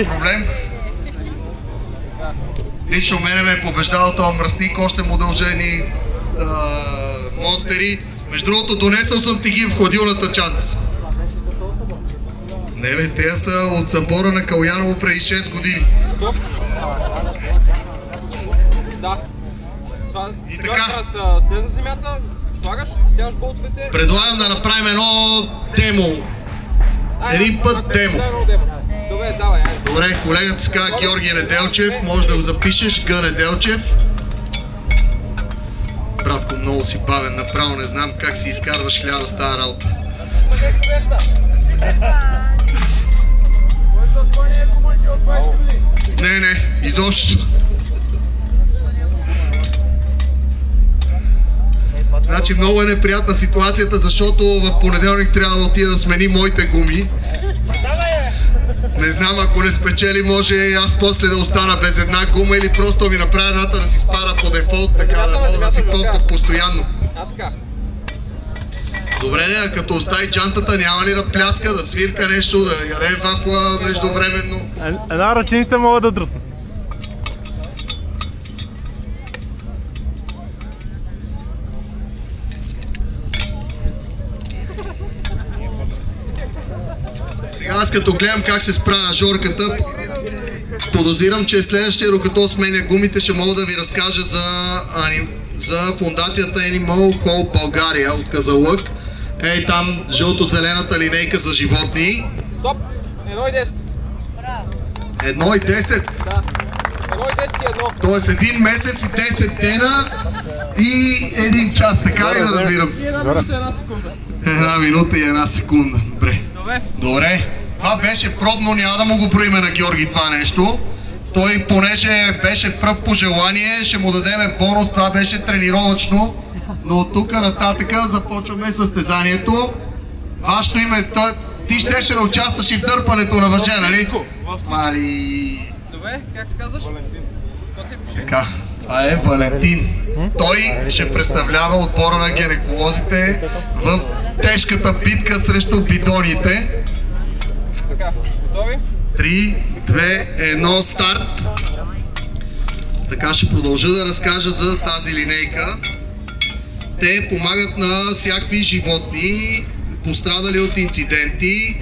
Проблем? Лично мене ме е побеждал този мръсник, още му дължени монстери. Между другото, донесъл съм ти ги в хладилната чанца. Не бе, те са от събора на Калуяново преди 6 години. Да. И така. Слеза земята, слагаш, стягаш болтовете. Предлагам да направим едно демо. Един път демо. Добре, давай. Добре, колегата се казва Георги Неделчев, може да го запишеш, Г. Неделчев. Братко, много си бавен, направо не знам как си изкарваш хляба с тази работа. Не, изобщо. Значи много е неприятна ситуацията, защото в понеделник трябва да отида да смени моите гуми. Не знам, ако не спечели, може аз после да остана без една гума или просто ми направя едната да си спара по дефолт, така да мога да си ползвам постоянно. Добре, не, като остави чантата, няма ли да пляска, да свирка нещо, да яде вафла междувременно? Една ръченица мога да дръсна. Сега аз като гледам как се справя Жорката, подозирам, че следващия, докато сменя гумите, ще мога да ви разкажа за фондацията Animal Hope България от Казанлък. Ей там жълто-зелената линейка за животни. Топ! 1,10. 1,10? Да. 1,10 и 1. Тоест 1 месец и 10 дена и 1 час, така ли да разбирам? И 1 минута и 1 секунда. 1 минута и 1 секунда. Добре. Добре. Това беше пробно, няма да му го броиме на Георги това нещо. Той, понеже беше пръв по желание, ще му дадем бонус, това беше тренировъчно. Но от тук нататък започваме състезанието. Вашето име, ти щеше да участваш и в дърпането на въже, нали? Мали... Добре, как се казваш? Валентин. Така, това е Валентин. Той ще представлява отбора на гинеколозите в тежката битка срещу бидоните. Така, готови? 3, 2, 1, старт! Така ще продължа да разкажа за тази линейка. Те помагат на всякакви животни, пострадали от инциденти.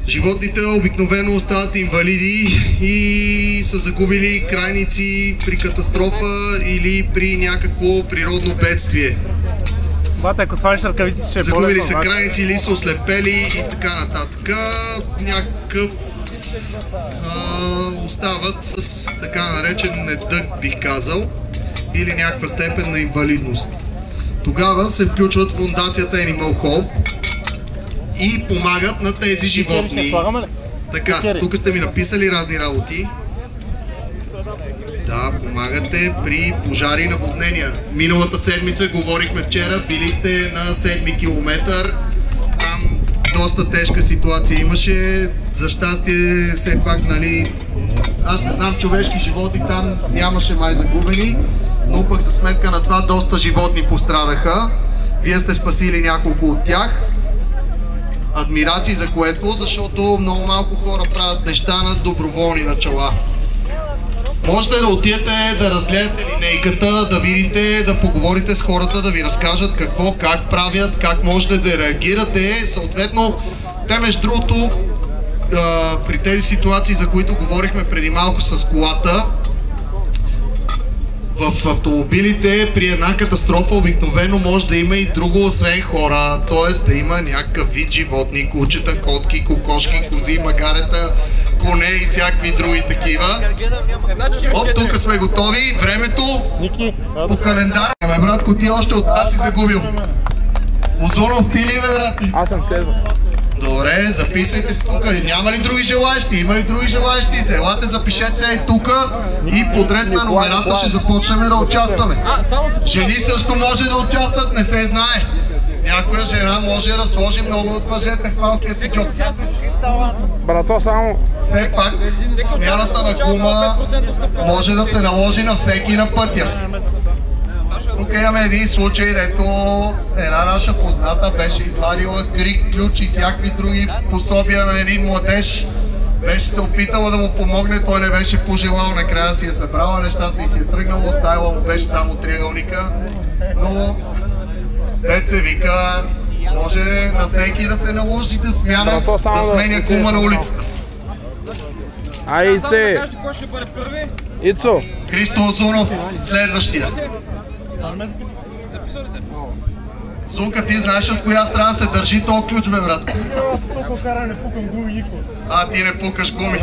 Животните обикновено остават инвалиди и са загубили крайници при катастрофа или при някакво природно бедствие. Бате, ако свалиш ръкавиците, ще е по-лесно. Загубили са крайници или са ослепели и така нататък. Някакъв остават с така наречен недъг, бих казал, или някаква степен на инвалидност. Тогава се включват в фондацията Animal Hope и помагат на тези животни. Така, тук сте ми написали разни работи. Да, помагате при пожари и наводнения. Миналата седмица говорихме вчера, били сте на 7 километър. Там доста тежка ситуация имаше. За щастие, все пак, нали, аз не знам човешки животи, там нямаше май загубени, но пък за сметка на това доста животни пострадаха. Вие сте спасили няколко от тях. Адмирации за което, защото много малко хора правят неща на доброволни начала. Можете да отидете да разгледате линейката, да видите, да поговорите с хората, да ви разкажат какво, как правят, как можете да реагирате. Съответно, те между другото, при тези ситуации, за които говорихме преди малко с колата, в автомобилите при една катастрофа обикновено може да има и друго освен хора, т.е. да има някакъв вид животни, кучета, котки, кокошки, кози, магарета, коне и всякакви други такива. От тук сме готови, времето по календара. Бе, братко, ти още от това си загубил. Озонов, ти ли бе, брате? Аз съм следва. Добре, записвайте се тук. Няма ли други желаящи? Има ли други желаящи? Елате, запишете се и тук и подред на номерата ще започнем да участваме. Жени също може да участват, не се знае. Някоя жена може да сложи много от мъжете в малкия си джоб. Брато, само... Все пак, смяната на гума може да се наложи на всеки на пътя. Тук имаме един случай, дето една наша позната беше извадила крик, ключ и всякакви други пособия на един младеж беше се опитала да му помогне, той не беше пожелал, накрая си е събрала нещата и си е тръгнала, оставила му беше само триъгълника, но дет се вика, може на всеки да се наложи да смяна, да сменя кума на улицата. Айде, Само да Ице! кажете кой ще бъде първи. Ицо! Христо Озунов, следващия. Записвайте. Зунка, ти знаеш от коя страна се държи този ключ, бе, брат? Толкова кара не пукам гуми никога. А, ти не пукаш гуми.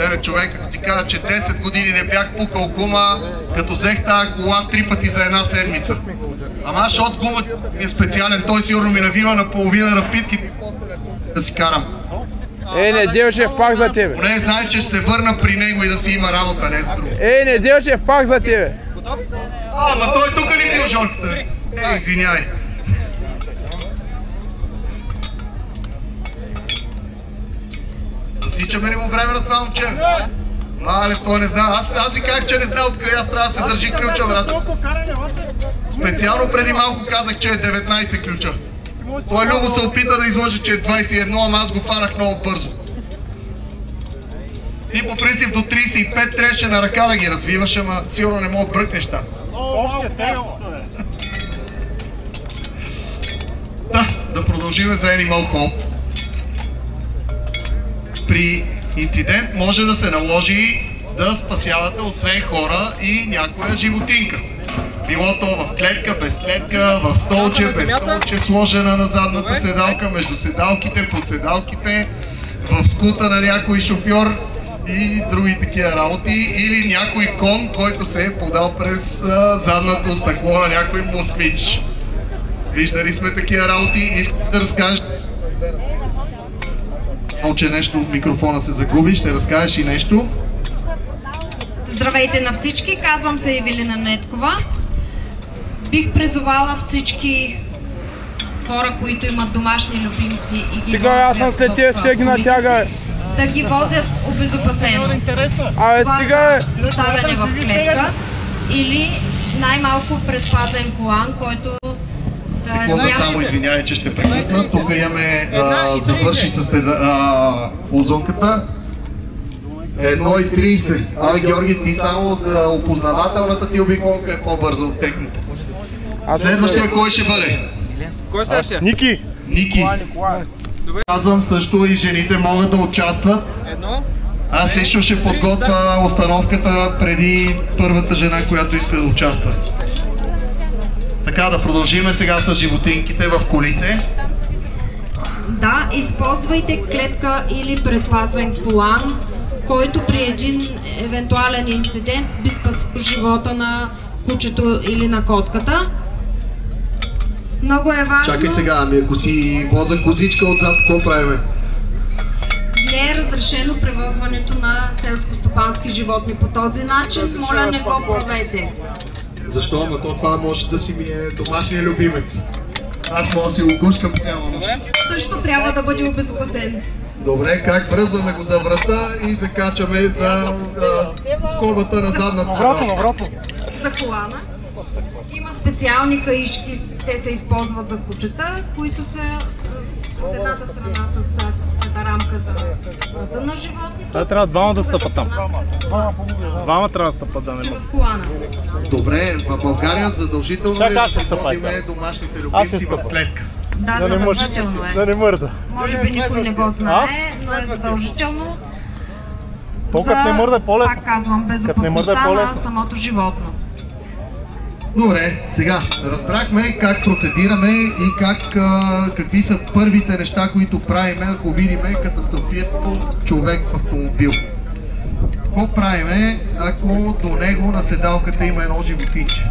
Не, човек, ако ти кажа, че 10 години не бях пукал гума, като взех тази кола 3 пъти за една седмица. Ама защото гума е специален, той сигурно ми навива на половина напитките да си карам. Неделчев, пак за тебе. Поне знае, че ще се върна при него и да си има работа, не за друго. Неделчев, пак за тебе. Готов? Ама той тук ли бил жорката? Извиняй. Засичаме ли му време на това момче? Мале, той не знае. Аз ви казах, че не знае откъде аз трябва да се държи ключа, брат. Специално преди малко казах, че е 19 ключа. Той любо се опита да излъже, че е 21, ама аз го фанах много бързо. Ти по принцип до 35 трябваше на ръка да ги развиваш, ама сигурно не мога да бръкнеш там. Да продължим за Animal Hope. При инцидент може да се наложи да спасявате освен хора и някоя животинка. Било то в клетка, без клетка, в столче, без столче, сложена на задната седалка, между седалките, под седалките, в скута на някой шофьор и други такива работи, или някой кон, който се е подал през задното стъкло на някой москвич. Виждали сме такива работи, искам да разкажеш. Че нещо, микрофона се загуби, ще разкажеш и нещо. Здравейте на всички, казвам се Евелина Неткова. Бих призовала всички хора, които имат домашни любимци и ги Стига, аз съм след тия всеки натяга. да ги возят обезопасено. Абе, стига, Това е доставяне в клетка или най-малко предпазен колан, който Секунда, само извинявай, че ще прекъсна. Тук имаме завърши с озонката. 1,30. Абе, Георги, ти само от опознавателната ти обиколка е по-бърза от техните. Следващия кой ще бъде? Кой е следващия? Ники! Ники. Казвам също и жените могат да участват. Едно. Аз лично ще подготвя установката преди първата жена, която иска да участва. Така, да продължиме сега с животинките в колите. Да, използвайте клетка или предпазен колан, който при един евентуален инцидент би спасил живота на кучето или на котката. Много е важно. Чакай сега, ами ако си воза козичка отзад, какво правиме? Не е разрешено превозването на селско-стопански животни по този начин. Моля, не го правете. Защо? Ама то това може да си ми е домашния любимец. Аз мога да си го гушкам цяло. Също трябва да бъде обезопасен. Добре, как връзваме го за врата и закачаме за скобата на задната страна. За колана. Има специални каишки, те се използват за кучета, които са от едната страна с една рамка за вода на животните. Той трябва двама да стъпат там. Двама трябва да стъпат, да не мога. В колана. Добре, в България задължително Чакай, да аз ще стъпай возиме сега. домашните Аз ще любимци в стъпам. клетка. Да, Да не може, задължително да е. не мърда. Може би никой не го знае, но е задължително. То като не мърда е по-лесно. Пак казвам, Като не мърда безопасността е на по-лесно. самото животно. Добре, сега разбрахме как процедираме и какви са първите неща, които правиме, ако видиме катастрофирано човек в автомобил. Какво правиме, ако до него на седалката има едно животинче?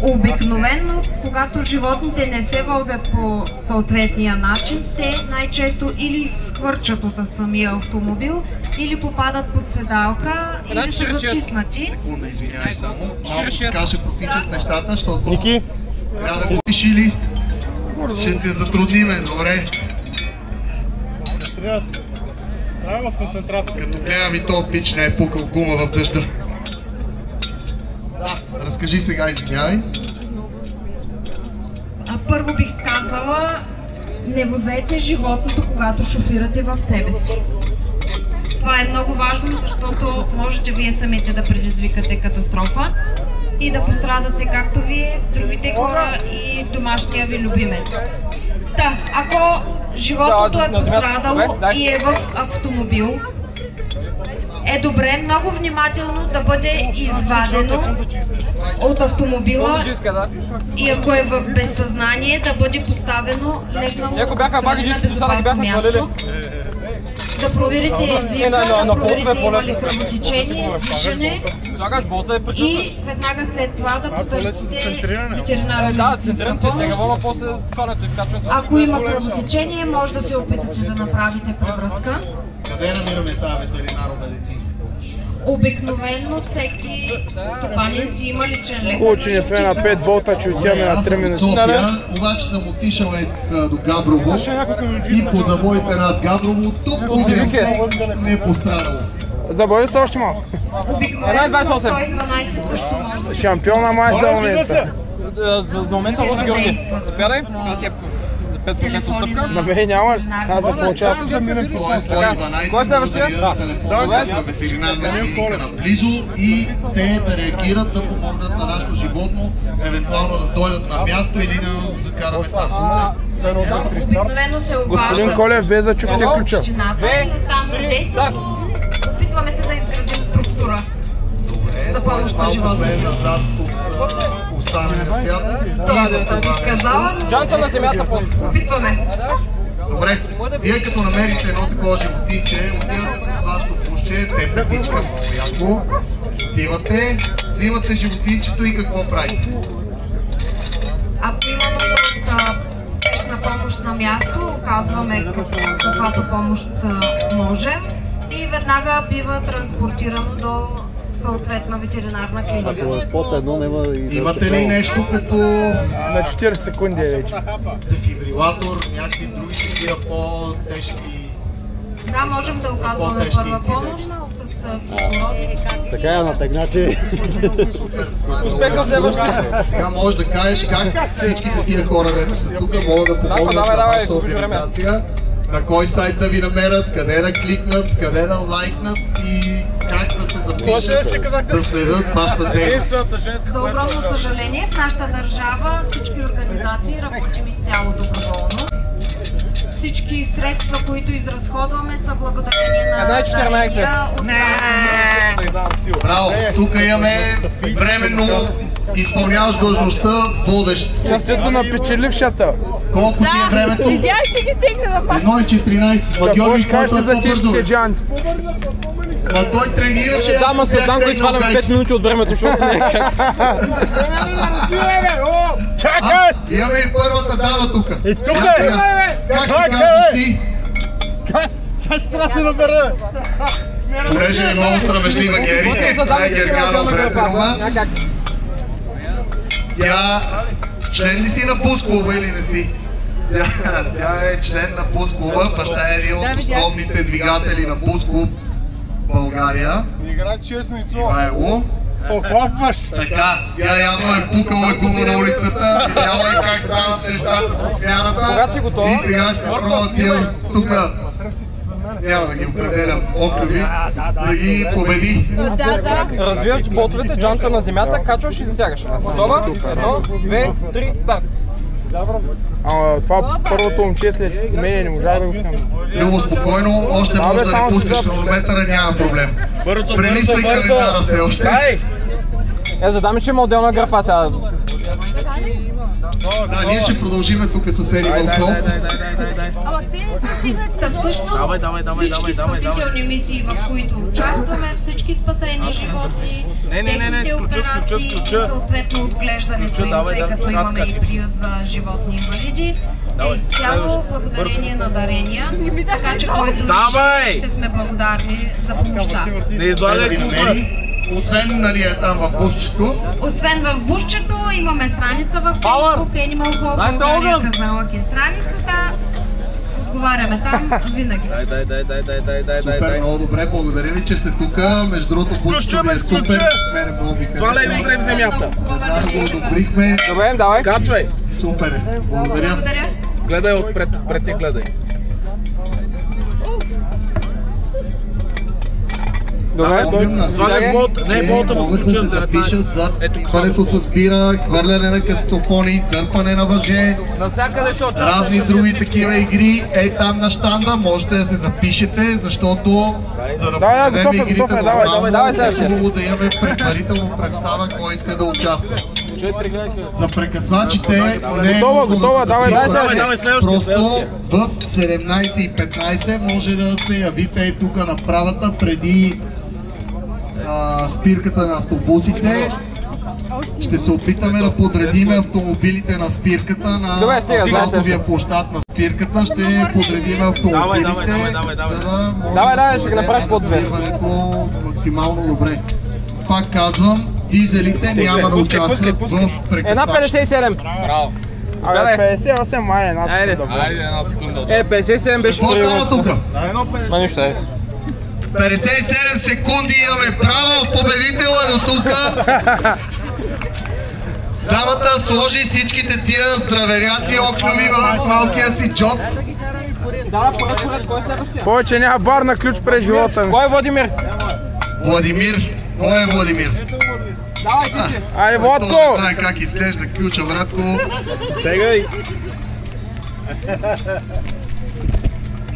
Обикновено, когато животните не се возят по съответния начин, те най-често или сквърчат от самия автомобил, или попадат под седалка, или са зачиснати. Секунда, извинявай само. Малко така ще протичат нещата, защото Ники? трябва да го или ще те затрудниме, добре. Трябва в концентрация. Като гледам и този пич не е пукал гума в дъжда. Разкажи сега, извинявай. Първо бих казала Не возете животното, когато шофирате в себе си. Това е много важно, защото можете вие самите да предизвикате катастрофа и да пострадате както вие, другите хора и домашния ви любимец. Да, ако животното е пострадало и е в автомобил, е добре много внимателно да бъде извадено от автомобила и ако е в безсъзнание, да бъде поставено легнало отстрани на безопасно място. Да проверите езика, да проверите има ли кръвотечение, дишане и веднага след това да потърсите ветеринарна медицинска помощ. Ако има кръвотечение, може да се опитате да направите превръзка. Къде намираме тази ветеринарно-медицинска помощ? Обикновено всеки стопанин си има личен лекар. Хубаво, че не сме на 5 болта, че отиваме на 3 минути. Аз съм от София, обаче съм отишъл до Габрово и по завоите над Габрово, тук не е пострадало. Забави се още малко. Обикновено 112 също може да се... Шампиона май за момента. За момента води Георги. Заповядай, това ти е за 5% стъпка. На мен няма, аз за полчаса. Това е 112, Кой е следващия? на ветеринарна клиника наблизо и те да реагират, да помогнат на нашето животно, евентуално да дойдат на място или да го закараме там. Обикновено се Господин обажда Колев, без да чукате ключа. общината и там се действа, но опитваме се да изградим структура за помощ на живота. Сме назад от останалия свят. Да ти казала, но Джанта на земята по... опитваме. Добре, вие като намерите едно такова животинче, отивате с вашето пушче, те петичка много яко, отивате, взимате животинчето и какво правите? Ако има нужда от спешна помощ на място, оказваме каквато помощ можем и веднага бива транспортирано до съответна ветеринарна клиника. Имате ли нещо като На 40 секунди е вече. дефибрилатор, някакви други такива по-тежки? Да, можем да оказваме първа помощ с кислород или как. Така е, натегначи. Успех на следващия. Сега можеш да кажеш как всичките тия хора, дето са тук, могат да помогнат на вашата организация, на кой сайт да ви намерят, къде да кликнат, къде да лайкнат и как да се запишат, да следят вашата дейност. За огромно съжаление, в нашата държава всички организации работим изцяло доброволно. Всички средства, които изразходваме, са благодарение на дарения от Браво! Тук имаме временно изпълняваш длъжността водещ. Честито на печелившата. Колко ти е времето? Видях, ще ги стигне на пак. 1:14. Ма Какво Георги, ще кажете който за е по-бързо? тежките джанти? Ма той тренираше. Да, ма след танко извадям 5 минути от времето, защото не е как. Чакай! Имаме и първата дама тук. И тук е! Как се казваш ти? Тя ще трябва да се набере! Понеже е много срамежлива Гери. Това е Гергана Бретенова. Тя член ли си на Пулс-клуба или не си? Тя е член на Пулс-клуба, баща е един от основните двигатели на Пулс-клуб в България. Играй честно и Ивайло. Похлопваш! Така, тя явно е пукала гума на улицата, видяла е как стават нещата с смяната. Когато си готова, И сега ще се пробва тия тук. Няма да ги определям оклюви, да ги победи. развиваш ботовете, джанта на земята, качваш и затягаш. Готова? 1, 2, 3, старт! Ама това първото момче след мене не можа да го снимам. Любо, спокойно, още може да не пускаш хронометъра, няма проблем. Прелиствай календара все още. Задаме, че има отделна графа сега. Да, ние ще продължим тук с Animal Club. Ама какви не са стигнати? Та всъщност всички спасителни мисии, в които участваме, всички спасени животи, техните операции, съответно отглеждането им, тъй като имаме и приют за животни инвалиди, е изцяло благодарение на дарения, така че който реши, ще сме благодарни за помощта. Освен нали е там в бушчето. Освен в бушчето, имаме страница в Facebook, Animal Club България, Казалък е страницата. Отговаряме там винаги. Супер, много добре, благодаря ви, че сте тук. Между другото, бушчето ви е супер. Мене много ми Сваляй утре в земята. Веднага го одобрихме. Добре, давай. Качвай. Супер, благодаря. Благодаря. Гледай отпред, отпред не гледай. Добре. Слагаш болт, не болта му включен за 19. Ето хването с бира, хвърляне на кастофони, дърпане на въже, Навсякъде ще участваш. разни други такива игри. Ей там на щанда можете да се запишете, защото за да проведем игрите давай, е хубаво да имаме предварително представа кой иска да участва. За прекъсвачите не е готова, давай, просто в 17:15 може да се явите и тук на правата преди спирката на автобусите. Ще се опитаме да подредим автомобилите на спирката, на асфалтовия площад на спирката. Ще подредим автомобилите, за да може ще ги направиш по-цвет. максимално добре. Пак казвам, дизелите няма да участват в прекъсвачите. 1,57. Браво. Абе, 58 май, една секунда. Айде, една секунда. 57 беше Какво стана тук? Ма нищо е. 57 секунди имаме право, победителя до тук. Дамата сложи всичките тия здраверяци оклюми в малкия си джоб. Поред, кой е следващия? Повече няма бар на ключ през живота ми. Кой е Владимир? Владимир? Кой е Владимир? Давай ти. Айде, Владко! Той не знае как изглежда ключа, братко. Тегай!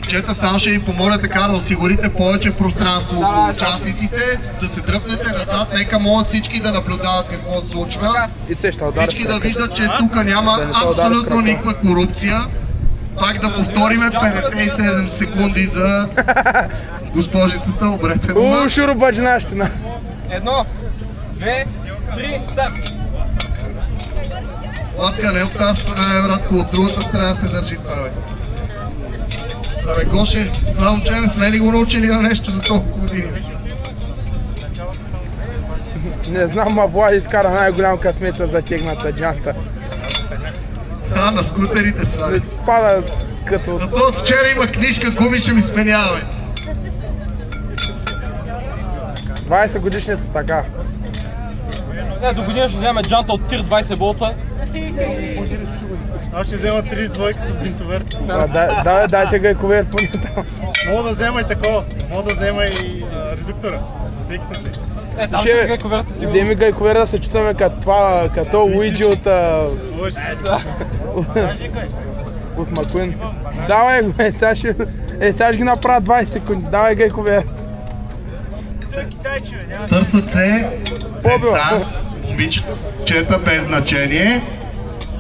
Чета, само ще ви помоля така да осигурите повече пространство около участниците, да се дръпнете назад, нека могат всички да наблюдават какво се случва. Всички да виждат, че тук няма абсолютно никаква корупция. Пак да повториме 57 секунди за госпожицата, обрете дома. Шурубаджинащина. 1, 2, 3, старт! Владка, не от тази страна, братко, от другата страна се държи това, бе. Абе, Гоше, това момче не сме ли го научили на нещо за толкова години? Не знам, а Влади изкара най-голям късмет с затегната джанта. Да, на скутерите свари. Пада като... На това вчера има книжка, гуми ще ми сменява, бе. 20 годишница така. До година ще вземе джанта от тир 20 болта. Аз ще взема 32 с винтовер. Дайте га и ковер поне там. Мога да взема и такова. Мога да взема и редуктора. За всеки случай. Вземи га и ковер да се чувстваме като Уиджи от Макуин. Давай го, сега ще ги направя 20 секунди. Давай га и ковер. Търсят се деца, момичета без значение,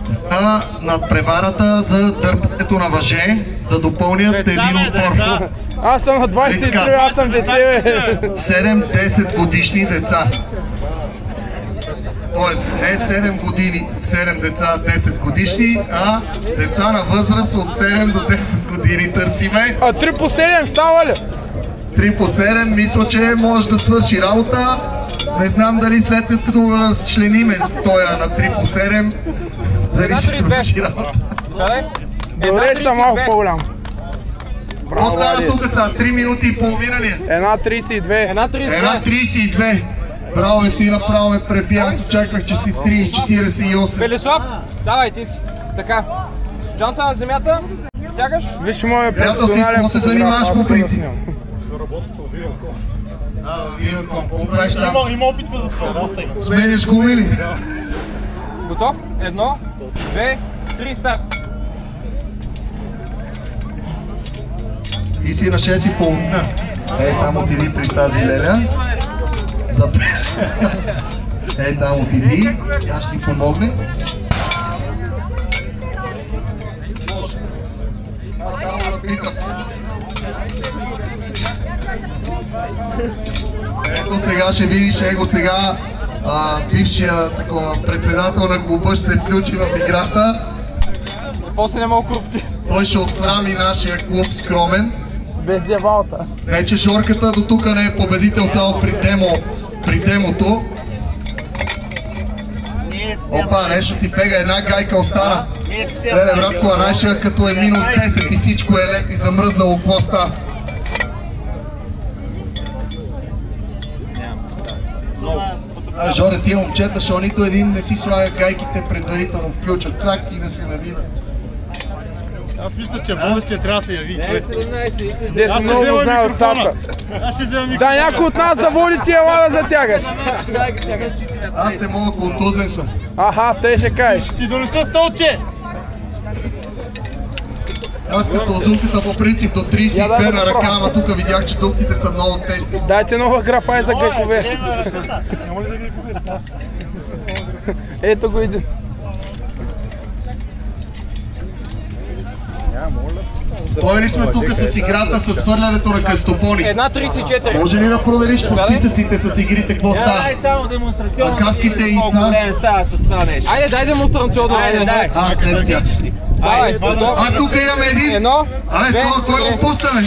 за надпреварата за дърпането на въже, да допълнят един отбор. Аз съм на 23, аз съм дете, бе. 7-10 годишни деца. Тоест не 7 години, 7 деца 10 годишни, а деца на възраст от 7 до 10 години търсиме. А 3 по 7 става ли? 3 по 7, мисля, че може да свърши работа. Не знам дали след като разчлениме тоя на 3 по 7, дали ще свърши работа. Добре, че съм малко по-голям. Какво стана тук са? 3 минути и половина ли е? 1.32. 1.32. Браво, бе, ти направо ме преби, аз очаквах, че си 3.48. Велислав, давай ти си. Така, джанта на земята, стягаш. Виж, моят Приятел, ти с какво се занимаваш по принцип? Има опит за това. Сменяш гуми ли? Готов? 1, 2, 3, старт. И си на 6:30. Ей, там отиди при тази леля. Ей, там отиди. Тя ще ти помогне. Аз само напитам. Ето сега ще видиш, его сега бившия председател на клуба ще се включи в играта. После няма корупция. Той ще отсрами нашия клуб скромен. Без дявалта. Не, че Жорката до тук не е победител само при демото. Опа, нещо ти пега, една гайка остана. Леле, братко, а нашия като е минус 10 и всичко е лед и замръзнало, какво става? Жоре, тия момчета, защото нито един не си слага гайките предварително, включат цак и да се навива. Аз мисля, че водещия трябва да се яви. Дето много знае остата. Аз ще взема Да, някой от нас да води ти, ела да затягаш. Аз не мога, контузен съм. Аха, те ще кажеш. Ти донеса столче! Аз като лазунката по принцип до 32 на ръка, ама тук видях, че дупките са много тесни. Дайте нова графа и за гъкове. Ето го един. Той ли сме тук с играта, с хвърлянето на къстофони? 1.34. Може ли да провериш по списъците с игрите какво става? Дай само демонстрационно. А каските и колко това? време става с това нещо. Айде, дай демонстрационно. Айде, дай. Аз не сега. Давай, А тук имаме един. едно. Абе, кой го пуста, бе?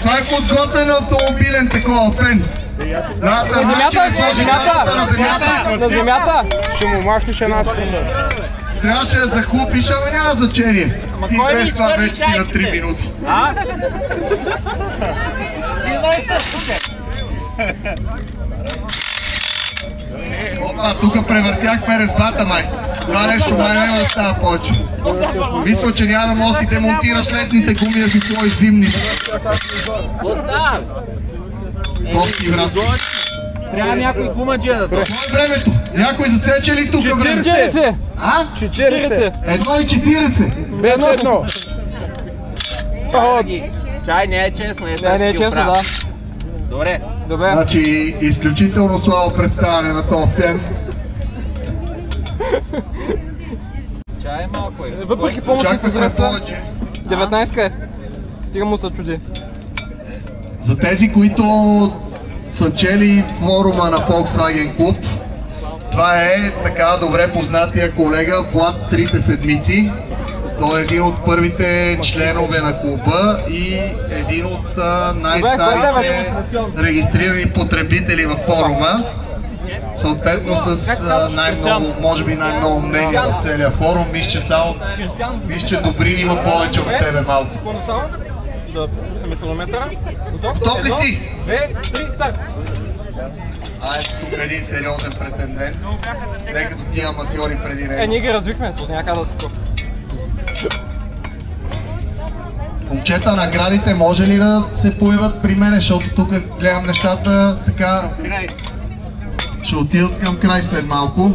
Това е подготвен автомобилен такова фен. На земята, на земята. Ще му махнеш една секунда. Трябваше да захлупиш, ама няма значение. Ти без това вече си на 3 минути. Опа, тук превъртяхме резбата, май. Това нещо май няма да става повече. Мисля, че няма да можеш да си демонтираш летните гуми, да си сложиш зимни. Остар! Кофти, брат. Трябва някой гумаджия да Какво е времето? Някой засече ли тук време? 40. А? 40. 1,40. Без едно. Чай не е честно, Не е честно, да. Добре. Добре. Значи, изключително слабо представяне на този фен. Чай малко е. Въпреки помощните Очаквахме средства, повече. 19 е. Стига му се чуди. За тези, които са чели форума на Volkswagen Club, това е така добре познатия колега Влад Трите седмици. Той е един от първите членове на клуба и един от най-старите регистрирани потребители във форума. Съответно с най-много, може би най-много мнение в целия форум. Мисля, че Добрин има повече от тебе малко. Секунда само. Да пуснем хронометъра. Готов ли си? 2, 3, старт. Тук е един сериозен претендент. Не като тия аматьори преди него. Ние ги развихме, тут няма да такова. Момчета, наградите може ли да се появят при мене, защото тук гледам нещата така... Ще отидат към край след малко.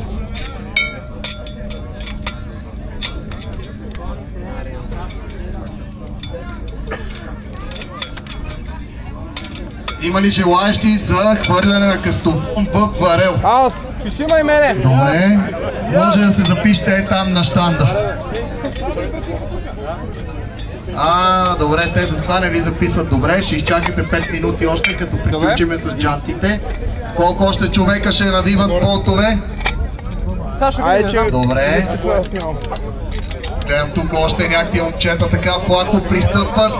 Има ли желаещи за хвърляне на къстофон в варел? Аз. Пиши ме и мене. Добре, може да се запишете там на щанда. Добре, те затова не ви записват. Добре, ще изчакате 5 минути още, като приключиме с джантите. Колко още човека ще навиват болтове? Сашо, добре. Гледам тук още някакви момчета така плахо пристъпват.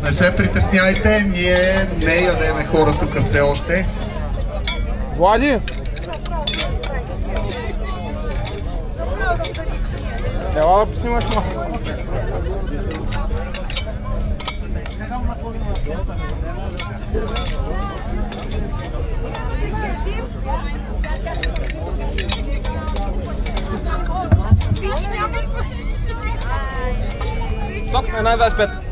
Не се притесняйте, ние не ядеме хора тук все още. Влади! Ела да поснимаш малко. Стоп, 1,25.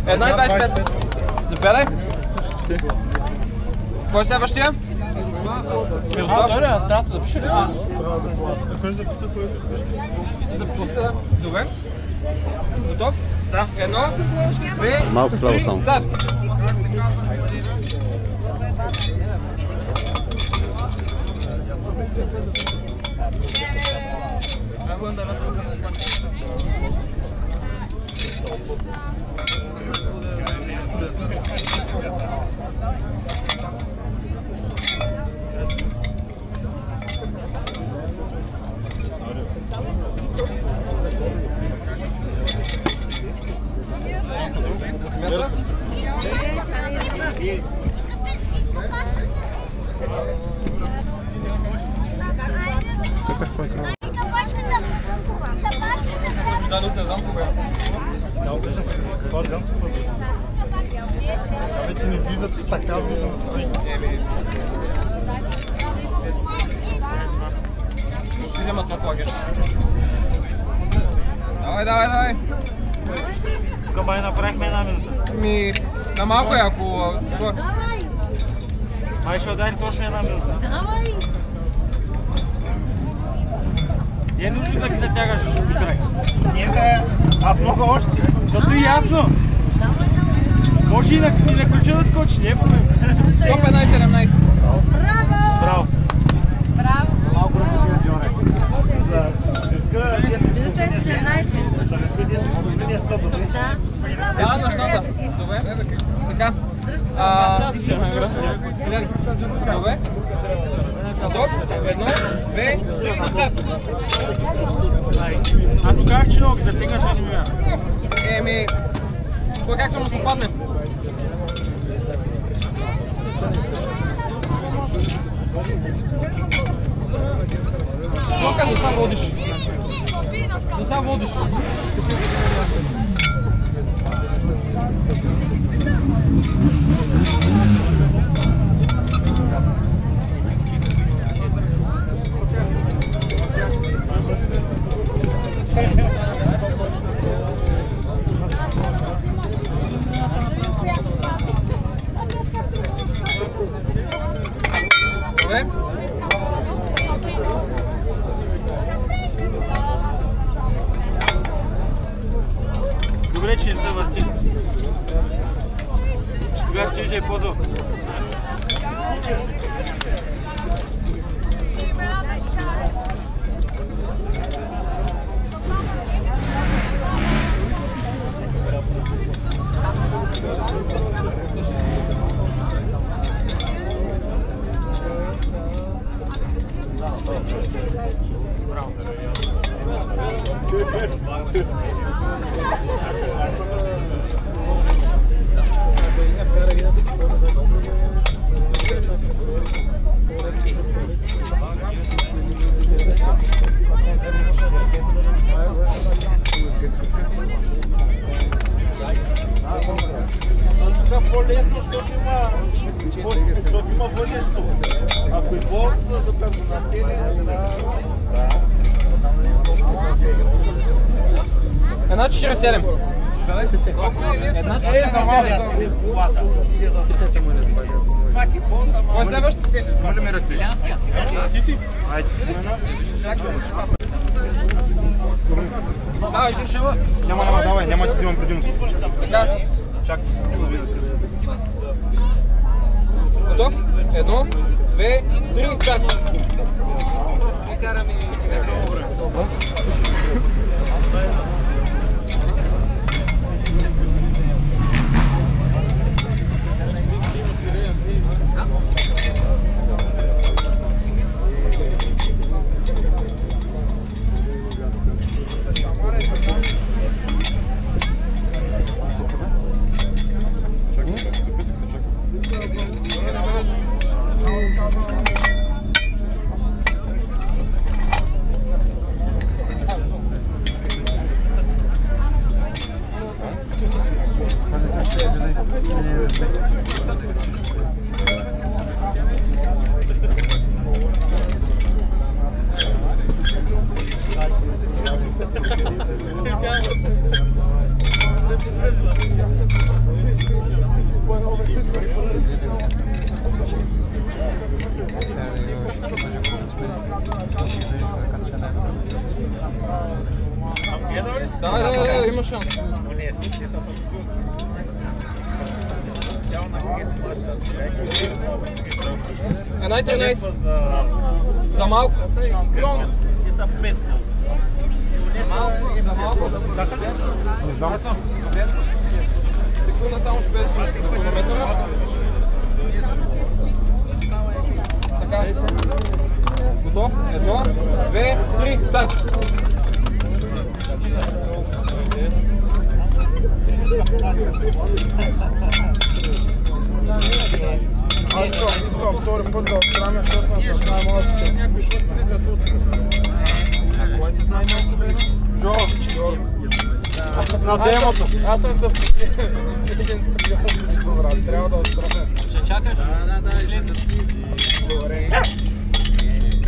1,25. Заповядай. Кой е следващия? Мирослав? Трябва да се запише ли? Кой записа, който пише? Записа, добре. Готов? Да. 1, 2, 3, старт. Цъкаш по екрана. Не знам кога. Това джампа вече не влизат така, влиза на страни. вземат на флагер. Давай. Тук бай направихме една минута. На малко е, ако... Май ще отдай точно една минута. Не е нужно да ги затягаш, Битрекс. Не бе, аз мога още. Тото е ясно. Може и на ключа да скочи, не е проблем. 115-17. Браво. Браво. Да, нощната. Добре. Така. Добре. Готов? 1, 2, 3, старт. Аз му казах, че много ги затегнат, не ми вярвам. Кой както му се падне. Лока, за сега водиш. За сега водиш. Добре. Добре, че не се върти. Тогава ще е по-зъл. По-лесно, защото има водещо. Ако и бот, докато на цели, Една 47. Една 47. Кой е следващ? Ти си? Давай, ти шива. Няма, давай, няма ти взимам предимно. Така. Чакай, ти го видя. Готов? 1, 2, 3, старт. Да, има шанс. Една и 13. За малко. са 5. За малко. Не знам. Секунда само ще без хронометъра. Така. Готов? 1, 2, 3, старт! Аз искам втори път да отстраня, защото съм с най-малък си. А кой е с най-малко време? Жор. На демото. Аз съм с последен брат. Трябва да отстраня. Ще чакаш? Да. Добре.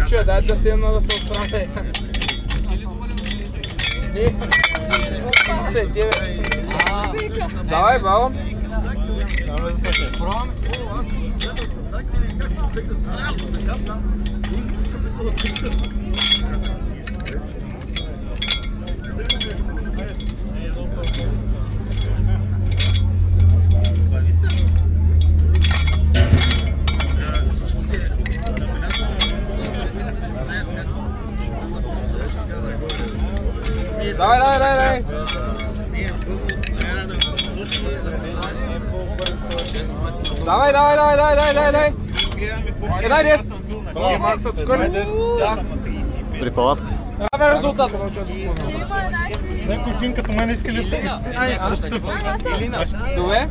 че, дай да се едно да се отстраме. Давай, балон. Давай. Давай. Дай 10. При палатка. Давай резултат. Някой фин като мен иска ли сте? Добре.